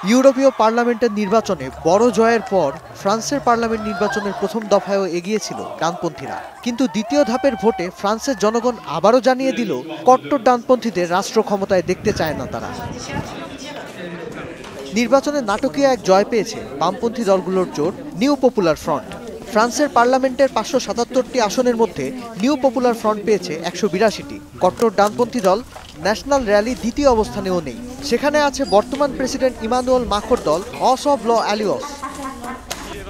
ইউরোপীয় পার্লামেন্টের নির্বাচনে বড় জয়ের পর ফ্রান্সের পার্লামেন্ট নির্বাচনের প্রথম দফায়ও এগিয়েছিল ডানপন্থীরা, কিন্তু দ্বিতীয় ধাপের ভোটে ফ্রান্সের জনগণ আবারও জানিয়ে দিল কট্টর ডানপন্থীদের রাষ্ট্র ক্ষমতায় দেখতে চায় না তারা। নির্বাচনে নাটকীয় এক জয় পেয়েছে বামপন্থী দলগুলোর জোট নিউ পপুলার ফ্রন্ট। ফ্রান্সের পার্লামেন্টের 577টি আসনের মধ্যে নিউ পপুলার ফ্রন্ট পেয়েছে 182টি। কট্টর ডানপন্থী দল ন্যাশনাল র্যালি দ্বিতীয় অবস্থানেও নেই, সেখানে আছে বর্তমান প্রেসিডেন্ট ইমানুয়েল মাখোর দল অস অব ল অ্যালিয়স।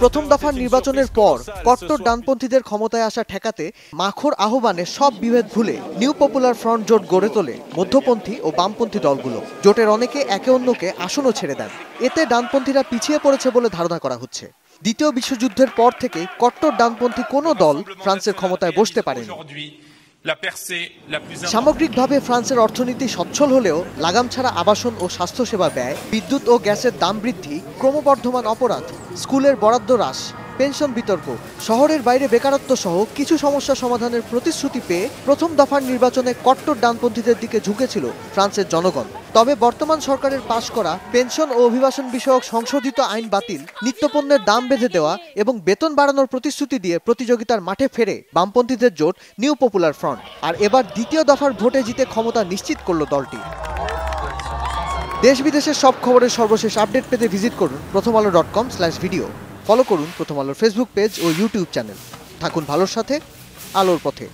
প্রথম দফার নির্বাচনের পর কট্টর ডানপন্থীদের ক্ষমতায় আসা ঠেকাতে মাখোর আহ্বানে সব বিভেদ ভুলে নিউ পপুলার ফ্রন্ট জোট গড়ে তোলে মধ্যপন্থী ও বামপন্থী দলগুলো। জোটের অনেকে একে অন্যকে আসনও ছেড়ে দেন। এতে ডানপন্থীরা পিছিয়ে পড়েছে বলে ধারণা করা হচ্ছে। দ্বিতীয় বিশ্বযুদ্ধের পর থেকে কট্টর ডানপন্থী কোনো দল ফ্রান্সের ক্ষমতায় বসতে পারেনি। সামগ্রিকভাবে ফ্রান্সের অর্থনীতি সচ্ছল হলেও লাগাম ছাড়া আবাসন ও স্বাস্থ্যসেবা ব্যয়, বিদ্যুৎ ও গ্যাসের দাম বৃদ্ধি, ক্রমবর্ধমান অপরাধ, স্কুলের বরাদ্দ হ্রাস, পেনশন বিতর্ক, শহরের বাইরে বেকারত্ব সহ কিছু সমস্যা সমাধানের প্রতিশ্রুতি পেয়ে প্রথম দফার নির্বাচনে কট্টর ডানপন্থীদের দিকে ঝুঁকেছিল ফ্রান্সের জনগণ। তবে বর্তমান সরকারের পাশ করা পেনশন ও অভিবাসন বিষয়ক সংশোধিত আইন বাতিল, নিত্যপণ্যের দাম বেঁধে দেওয়া এবং বেতন বাড়ানোর প্রতিশ্রুতি দিয়ে প্রতিযোগিতার মাঠে ফেরে বামপন্থীদের জোট নিউ পপুলার ফ্রন্ট। আর এবার দ্বিতীয় দফার ভোটে জিতে ক্ষমতা নিশ্চিত করল দলটি। দেশ বিদেশের সব খবরের সর্বশেষ আপডেট পেতে ভিজিট করুন prothomalo.com/video। ফলো করুন প্রথম আলোর ফেসবুক পেজ ও ইউটিউব চ্যানেল। থাকুন ভালোর সাথে, আলোর পথে।